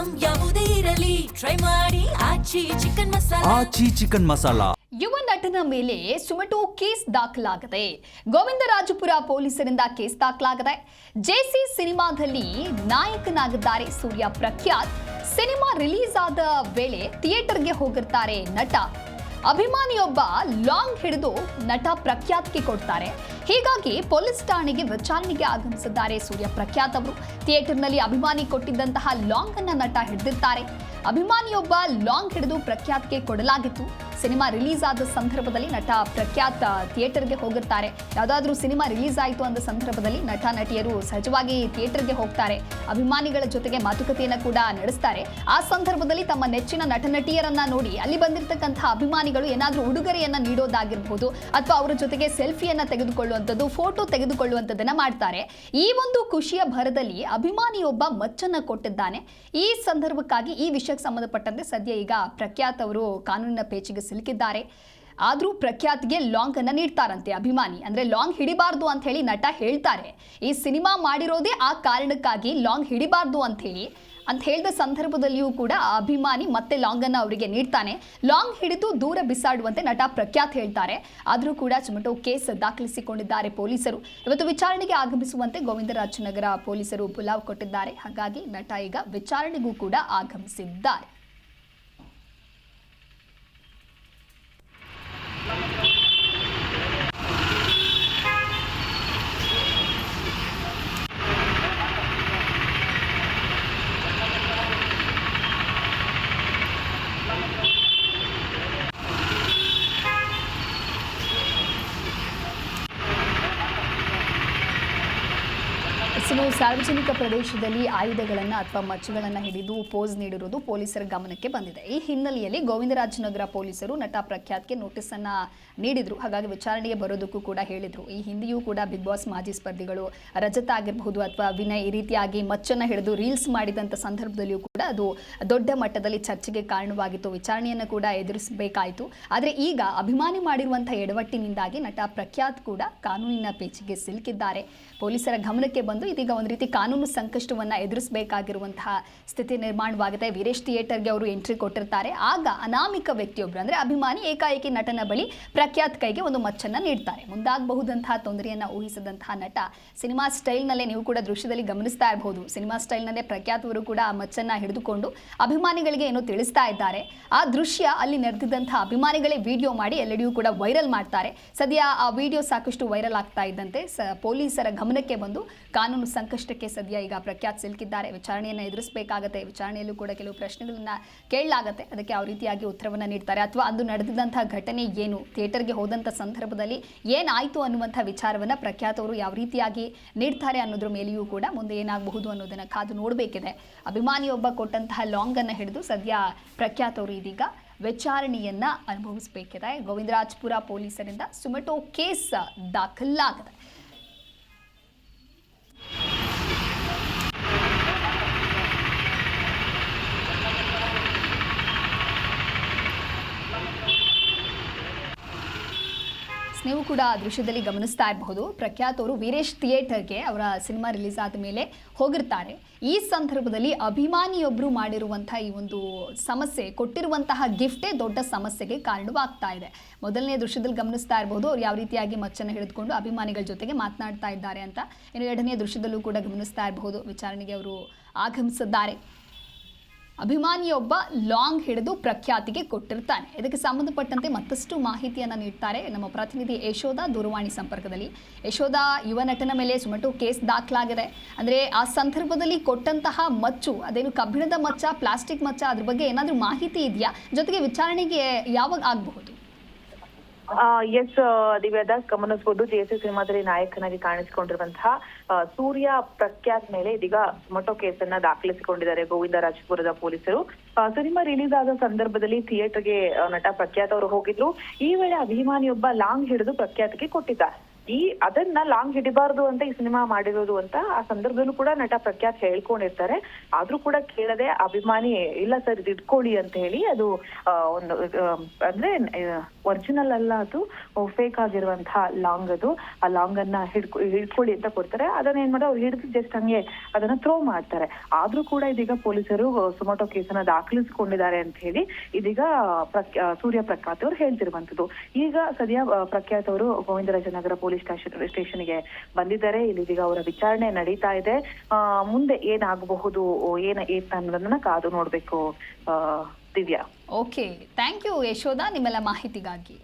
Item ಯಾವುದೇ ಇರಲಿ try ಮಾಡಿ ಆಚಿ ಚಿಕನ್ ಮಸಾಲಾ. ಯುವ ನಟನ ಮೇಲೆ ಸುಮಟೋ ಕೇಸ್ ದಾಖಲಾಗಿದೆ. ಗೋವಿಂದರಾಜಪುರ ಪೊಲೀಸರಿಂದ ಕೇಸ್ ದಾಖಲಾಗಿದೆ. ಜೆಸಿ ಸಿನಿಮಾದಲ್ಲಿ ನಾಯಕನಾಗಿದ್ದಾರೆ ಸೂರ್ಯ ಪ್ರಖ್ಯಾತ್. ಸಿನಿಮಾ ರಿಲೀಸ್ ಆದ ವೇಳೆ ಥಿಯೇಟರ್ಗೆ ಹೋಗಿರ್ತಾರೆ ನಟ. ಅಭಿಮಾನಿಯೊಬ್ಬ ಲಾಂಗ್ ಹಿಡಿದು ನಟ ಪ್ರಖ್ಯಾತ್ಗೆ ಕೊಡ್ತಾರೆ. ಹೀಗಾಗಿ ಪೊಲೀಸ್ ಠಾಣೆಗೆ ವಿಚಾರಣೆಗೆ ಆಗಮಿಸಿದ್ದಾರೆ ಸೂರ್ಯ ಪ್ರಖ್ಯಾತ್ ಅವರು. ಥಿಯೇಟರ್ನಲ್ಲಿ ಅಭಿಮಾನಿ ಕೊಟ್ಟಿದ್ದಂತಹ ಲಾಂಗ್ ಅನ್ನ ನಟ ಹಿಡಿದಿರ್ತಾರೆ. ಅಭಿಮಾನಿಯೊಬ್ಬ ಲಾಂಗ್ ಹಿಡಿದು ಪ್ರಖ್ಯಾತ್ಗೆ ಕೊಡಲಾಗಿತ್ತು. ಸಿನಿಮಾ ರಿಲೀಸ್ ಆದ ಸಂದರ್ಭದಲ್ಲಿ ನಟ ಪ್ರಖ್ಯಾತ್ ಥಿಯೇಟರ್ಗೆ ಹೋಗಿರ್ತಾರೆ. ಯಾವುದಾದ್ರೂ ಸಿನಿಮಾ ರಿಲೀಸ್ ಆಯಿತು ಅಂದ ಸಂದರ್ಭದಲ್ಲಿ ನಟ ನಟಿಯರು ಸಹಜವಾಗಿ ಥಿಯೇಟರ್ಗೆ ಹೋಗ್ತಾರೆ. ಅಭಿಮಾನಿಗಳ ಜೊತೆಗೆ ಮಾತುಕತೆಯನ್ನು ಕೂಡ ನಡೆಸ್ತಾರೆ. ಆ ಸಂದರ್ಭದಲ್ಲಿ ತಮ್ಮ ನೆಚ್ಚಿನ ನಟ ನಟಿಯರನ್ನ ನೋಡಿ ಅಲ್ಲಿ ಬಂದಿರತಕ್ಕಂತಹ ಅಭಿಮಾನಿಗಳು ಏನಾದರೂ ಉಡುಗೊರೆಯನ್ನ ನೀಡೋದಾಗಿರಬಹುದು ಅಥವಾ ಅವರ ಜೊತೆಗೆ ಸೆಲ್ಫಿಯನ್ನ ತೆಗೆದುಕೊಳ್ಳುವಂಥದ್ದು, ಫೋಟೋ ತೆಗೆದುಕೊಳ್ಳುವಂಥದ್ದನ್ನ ಮಾಡ್ತಾರೆ. ಈ ಒಂದು ಖುಷಿಯ ಭರದಲ್ಲಿ ಅಭಿಮಾನಿಯೊಬ್ಬ ಮಚ್ಚನ್ನ ಕೊಟ್ಟಿದ್ದಾನೆ. ಈ ಸಂದರ್ಭಕ್ಕಾಗಿ ಈ ವಿಷಯಕ್ಕೆ ಸಂಬಂಧಪಟ್ಟಂತೆ ಸದ್ಯ ಈಗ ಪ್ರಖ್ಯಾತ್ ಅವರು ಕಾನೂನಿನ ಪೇಚಿಗೆ ಸಿಲುಕಿದ್ದಾರೆ. ಆದರೂ ಪ್ರಖ್ಯಾತ್ಗೆ ಲಾಂಗ್ ಅನ್ನ ನೀಡ್ತಾರಂತೆ ಅಭಿಮಾನಿ. ಅಂದ್ರೆ ಲಾಂಗ್ ಹಿಡಿಬಾರ್ದು ಅಂತ ಹೇಳಿ ನಟ ಹೇಳ್ತಾರೆ. ಈ ಸಿನಿಮಾ ಮಾಡಿರೋದೇ ಆ ಕಾರಣಕ್ಕಾಗಿ ಲಾಂಗ್ ಹಿಡಿಬಾರ್ದು ಅಂತ ಹೇಳಿದ ಸಂದರ್ಭದಲ್ಲಿಯೂ ಕೂಡ ಅಭಿಮಾನಿ ಮತ್ತೆ ಲಾಂಗ್ ಅನ್ನ ಅವರಿಗೆ ನೀಡ್ತಾನೆ. ಲಾಂಗ್ ಹಿಡಿದು ದೂರ ಬಿಸಾಡುವಂತೆ ನಟ ಪ್ರಖ್ಯಾತ್ ಹೇಳ್ತಾರೆ. ಆದರೂ ಕೂಡ ಸುಮಟೋ ಕೇಸ್ ದಾಖಲಿಸಿಕೊಂಡಿದ್ದಾರೆ ಪೊಲೀಸರು. ಇವತ್ತು ವಿಚಾರಣೆಗೆ ಆಗಮಿಸುವಂತೆ ಗೋವಿಂದರಾಜನಗರ ಪೊಲೀಸರು ಬುಲಾವ್ ಕೊಟ್ಟಿದ್ದಾರೆ. ಹಾಗಾಗಿ ನಟ ಈಗ ವಿಚಾರಣೆಗೂ ಕೂಡ ಆಗಮಿಸಿದ್ದಾರೆ. ಸಾರ್ವಜನಿಕ ಪ್ರದೇಶದಲ್ಲಿ ಆಯುಧಗಳನ್ನು ಅಥವಾ ಮಚ್ಚುಗಳನ್ನು ಹಿಡಿದು ಪೋಸ್ ನೀಡಿರುವುದು ಪೊಲೀಸರ ಗಮನಕ್ಕೆ ಬಂದಿದೆ. ಈ ಹಿನ್ನೆಲೆಯಲ್ಲಿ ಗೋವಿಂದರಾಜನಗರ ಪೊಲೀಸರು ನಟ ಪ್ರಖ್ಯಾತ್ಗೆ ನೋಟಿಸ್ ಅನ್ನ ನೀಡಿದ್ರು. ಹಾಗಾಗಿ ವಿಚಾರಣೆಗೆ ಬರೋದಕ್ಕೂ ಕೂಡ ಹೇಳಿದ್ರು. ಈ ಹಿಂದೆಯೂ ಕೂಡ ಬಿಗ್ ಬಾಸ್ ಮಾಜಿ ಸ್ಪರ್ಧಿಗಳು ರಜತ್ ಆಗಿರಬಹುದು ಅಥವಾ ವಿನಯ್ ಈ ರೀತಿಯಾಗಿ ಮಚ್ಚನ್ನು ಹಿಡಿದು ರೀಲ್ಸ್ ಮಾಡಿದಂಥ ಸಂದರ್ಭದಲ್ಲಿಯೂ ಕೂಡ ಅದು ದೊಡ್ಡ ಮಟ್ಟದಲ್ಲಿ ಚರ್ಚೆಗೆ ಕಾರಣವಾಗಿತ್ತು. ವಿಚಾರಣೆಯನ್ನು ಕೂಡ ಎದುರಿಸಬೇಕಾಯಿತು. ಆದರೆ ಈಗ ಅಭಿಮಾನಿ ಮಾಡಿರುವಂತಹ ಎಡವಟ್ಟಿನಿಂದಾಗಿ ನಟ ಪ್ರಖ್ಯಾತ್ ಕೂಡ ಕಾನೂನಿನ ಪೇಚಿಗೆ ಸಿಲುಕಿದ್ದಾರೆ. ಪೊಲೀಸರ ಗಮನಕ್ಕೆ ಬಂದು ಇದೀಗ ಒಂದು ರೀತಿ ಕಾನೂನು ಸಂಕಷ್ಟವನ್ನು ಎದುರಿಸಬೇಕಾಗಿರುವಂತಹ ಸ್ಥಿತಿ ನಿರ್ಮಾಣವಾಗಿದೆ. ವೀರೇಶ್ ಥಿಯೇಟರ್ಗೆ ಅವರು ಎಂಟ್ರಿ ಕೊಟ್ಟಿರ್ತಾರೆ. ಆಗ ಅನಾಮಿಕ ವ್ಯಕ್ತಿಯೊಬ್ಬರು ಅಂದರೆ ಅಭಿಮಾನಿ ಏಕಾಏಕಿ ನಟನ ಬಳಿ ಪ್ರಖ್ಯಾತ್ ಕೈಗೆ ಒಂದು ಮಚ್ಚನ್ನು ನೀಡ್ತಾರೆ. ಮುಂದಾಗಬಹುದಂತಹ ತೊಂದರೆಯನ್ನು ಊಹಿಸಿದಂತಹ ನಟ ಸಿನಿಮಾ ಸ್ಟೈಲ್ನಲ್ಲೇ, ನೀವು ಕೂಡ ದೃಶ್ಯದಲ್ಲಿ ಗಮನಿಸ್ತಾ ಇರಬಹುದು, ಸಿನಿಮಾ ಸ್ಟೈಲ್ನಲ್ಲೇ ಪ್ರಖ್ಯಾತ್ ಅವರು ಕೂಡ ಆ ಮಚ್ಚನ್ನು ಹಿಡಿದುಕೊಂಡು ಅಭಿಮಾನಿಗಳಿಗೆ ಏನೋ ತಿಳಿಸ್ತಾ ಇದ್ದಾರೆ. ಆ ದೃಶ್ಯ ಅಲ್ಲಿ ನಡೆದಿದ್ದಂತಹ ಅಭಿಮಾನಿಗಳೇ ವಿಡಿಯೋ ಮಾಡಿ ಎಲ್ಲೆಡೆಯೂ ಕೂಡ ವೈರಲ್ ಮಾಡ್ತಾರೆ. ಸದ್ಯ ಆ ವಿಡಿಯೋ ಸಾಕಷ್ಟು ವೈರಲ್ ಆಗ್ತಾ ಇದ್ದಂತೆ ಪೊಲೀಸರ ಗಮನಕ್ಕೆ ಬಂದು ಕಾನೂನು ಸಂಕಷ್ಟಕ್ಕೆ ಸದ್ಯ ಈಗ ಪ್ರಖ್ಯಾತ್ ಸಿಲುಕಿದ್ದಾರೆ. ವಿಚಾರಣೆಯನ್ನು ಎದುರಿಸಬೇಕಾಗತ್ತೆ. ವಿಚಾರಣೆಯಲ್ಲೂ ಕೂಡ ಕೆಲವು ಪ್ರಶ್ನೆಗಳನ್ನ ಕೇಳಲಾಗತ್ತೆ. ಅದಕ್ಕೆ ಯಾವ ರೀತಿಯಾಗಿ ಉತ್ತರವನ್ನು ನೀಡ್ತಾರೆ ಅಥವಾ ಅಂದು ನಡೆದಿದ್ದಂತಹ ಘಟನೆ ಏನು, ಥಿಯೇಟರ್ಗೆ ಹೋದಂಥ ಸಂದರ್ಭದಲ್ಲಿ ಏನಾಯಿತು ಅನ್ನುವಂಥ ವಿಚಾರವನ್ನು ಪ್ರಖ್ಯಾತ್ ಅವರು ಯಾವ ರೀತಿಯಾಗಿ ನೀಡ್ತಾರೆ ಅನ್ನೋದ್ರ ಮೇಲೆಯೂ ಕೂಡ ಮುಂದೆ ಏನಾಗಬಹುದು ಅನ್ನೋದನ್ನು ಕಾದು ನೋಡಬೇಕಿದೆ. ಅಭಿಮಾನಿಯೊಬ್ಬ ಕೊಟ್ಟಂತಹ ಲಾಂಗ್ ಅನ್ನು ಹಿಡಿದು ಸದ್ಯ ಪ್ರಖ್ಯಾತ್ ಅವರು ಇದೀಗ ವಿಚಾರಣೆಯನ್ನ ಅನುಭವಿಸಬೇಕಿದೆ. ಗೋವಿಂದರಾಜಪುರ ಪೊಲೀಸರಿಂದ ಸುಮಟೋ ಕೇಸ್ ದಾಖಲಾಗಿದೆ. ನೀವು ಕೂಡ ದೃಶ್ಯದಲ್ಲಿ ಗಮನಿಸ್ತಾ ಇರಬಹುದು, ಪ್ರಖ್ಯಾತ್ ಅವರು ವೀರೇಶ್ ಥಿಯೇಟರ್ಗೆ ಅವರ ಸಿನಿಮಾ ರಿಲೀಸ್ ಆದ ಮೇಲೆ ಹೋಗಿರ್ತಾರೆ. ಈ ಸಂದರ್ಭದಲ್ಲಿ ಅಭಿಮಾನಿಯೊಬ್ಬರು ಮಾಡಿರುವಂತಹ ಈ ಒಂದು ಸಮಸ್ಯೆ, ಕೊಟ್ಟಿರುವಂತಹ ಗಿಫ್ಟೇ ದೊಡ್ಡ ಸಮಸ್ಯೆಗೆ ಕಾರಣವಾಗ್ತಾ ಇದೆ. ಮೊದಲನೇ ದೃಶ್ಯದಲ್ಲಿ ಗಮನಿಸ್ತಾ ಇರಬಹುದು ಅವ್ರು ಯಾವ ರೀತಿಯಾಗಿ ಮಚ್ಚನ್ನು ಹಿಡಿದುಕೊಂಡು ಅಭಿಮಾನಿಗಳ ಜೊತೆಗೆ ಮಾತನಾಡ್ತಾ ಇದ್ದಾರೆ ಅಂತ. ಇನ್ನು ಎರಡನೇ ದೃಶ್ಯದಲ್ಲೂ ಕೂಡ ಗಮನಿಸ್ತಾ ಇರಬಹುದು ವಿಚಾರಣೆಗೆ ಅವರು ಆಗಮಿಸಿದ್ದಾರೆ. ಅಭಿಮಾನಿಯೊಬ್ಬ ಲಾಂಗ್ ಹಿಡಿದು ಪ್ರಖ್ಯಾತಿಗೆ ಕೊಟ್ಟಿರ್ತಾನೆ. ಇದಕ್ಕೆ ಸಂಬಂಧಪಟ್ಟಂತೆ ಮತ್ತಷ್ಟು ಮಾಹಿತಿಯನ್ನು ನೀಡ್ತಾರೆ ನಮ್ಮ ಪ್ರತಿನಿಧಿ ಯಶೋಧ ದೂರವಾಣಿ ಸಂಪರ್ಕದಲ್ಲಿ. ಯಶೋಧ, ಯುವ ನಟನ ಮೇಲೆ ಸುಮಟೋ ಕೇಸ್ ದಾಖಲಾಗಿದೆ. ಅಂದರೆ ಆ ಸಂದರ್ಭದಲ್ಲಿ ಕೊಟ್ಟಂತಹ ಮಚ್ಚು, ಅದೇನು ಕಬ್ಬಿಣದ ಮಚ್ಚ, ಪ್ಲಾಸ್ಟಿಕ್ ಮಚ್ಚ, ಅದ್ರ ಬಗ್ಗೆ ಏನಾದರೂ ಮಾಹಿತಿ ಇದೆಯಾ? ಜೊತೆಗೆ ವಿಚಾರಣೆಗೆ ಯಾವಾಗ ಆಗಬಹುದು? ಎಸ್ ದಿವ್ಯದ ಗಮನಿಸಬಹುದು, ಜೆಸಿ ಸಿನಿಮಾದಲ್ಲಿ ನಾಯಕನಾಗಿ ಕಾಣಿಸಿಕೊಂಡಿರುವಂತಹ ಸೂರ್ಯ ಪ್ರಖ್ಯಾತ್ ಮೇಲೆ ಇದೀಗ ಸುಮಟೋ ಕೇಸನ್ನ ದಾಖಲಿಸಿಕೊಂಡಿದ್ದಾರೆ ಗೋವಿಂದರಾಜಪುರದ ಪೊಲೀಸರು. ಸಿನಿಮಾ ರಿಲೀಸ್ ಆದ ಸಂದರ್ಭದಲ್ಲಿ ಥಿಯೇಟರ್ಗೆ ನಟ ಪ್ರಖ್ಯಾತ್ ಅವರು ಹೋಗಿದ್ರು. ಈ ವೇಳೆ ಅಭಿಮಾನಿಯೊಬ್ಬ ಲಾಂಗ್ ಹಿಡಿದು ಪ್ರಖ್ಯಾತ್ಗೆ ಕೊಟ್ಟಿದ್ದ. ಅದನ್ನ ಲಾಂಗ್ ಹಿಡಿಬಾರ್ದು ಅಂತ ಈ ಸಿನಿಮಾ ಮಾಡಿರೋದು ಅಂತ ಆ ಸಂದರ್ಭದಲ್ಲೂ ಕೂಡ ನಟ ಪ್ರಖ್ಯಾತ್ ಹೇಳ್ಕೊಂಡಿರ್ತಾರೆ. ಆದ್ರೂ ಕೂಡ ಕೇಳದೆ ಅಭಿಮಾನಿ ಇಲ್ಲ ಸರ್ ಇದು ಇಟ್ಕೊಳ್ಳಿ ಅಂತ ಹೇಳಿ ಅದು ಒಂದು ಅಂದ್ರೆ ಒರಿಜಿನಲ್ ಅಲ್ಲ, ಅದು ಫೇಕ್ ಆಗಿರುವಂತಹ ಲಾಂಗ್. ಅದು ಆ ಲಾಂಗ್ ಅನ್ನ ಹಿಡ್ಕೊಳ್ಳಿ ಅಂತ ಕೊಡ್ತಾರೆ. ಅದನ್ನ ಏನ್ ಮಾಡೋ ಅವ್ರು ಹಿಡಿದು ಜಸ್ಟ್ ಹಂಗೆ ಅದನ್ನ ಥ್ರೋ ಮಾಡ್ತಾರೆ. ಆದ್ರೂ ಕೂಡ ಇದೀಗ ಪೊಲೀಸರು ಸುಮೋಟೋ ಕೇಸನ್ನ ದಾಖಲಿಸಿಕೊಂಡಿದ್ದಾರೆ ಅಂತ ಹೇಳಿ ಇದೀಗ ಸೂರ್ಯ ಪ್ರಖ್ಯಾತ್ ಅವರು ಹೇಳ್ತಿರುವಂತದ್ದು. ಈಗ ಸದ್ಯ ಪ್ರಖ್ಯಾತ್ ಅವರು ಗೋವಿಂದರಾಜನಗರ ಪೊಲೀಸ್ ಸ್ಟೇಷನ್ಗೆ ಬಂದಿದ್ದಾರೆ. ಇಲ್ಲಿ ಇದೀಗ ಅವರ ವಿಚಾರಣೆ ನಡೀತಾ ಇದೆ. ಮುಂದೆ ಏನಾಗಬಹುದು ಅನ್ನೋದನ್ನ ಕಾದು ನೋಡ್ಬೇಕು Divya. Okay, thank you Yashodha ನಿಮ್ಮೆಲ್ಲ ಮಾಹಿತಿಗಾಗಿ.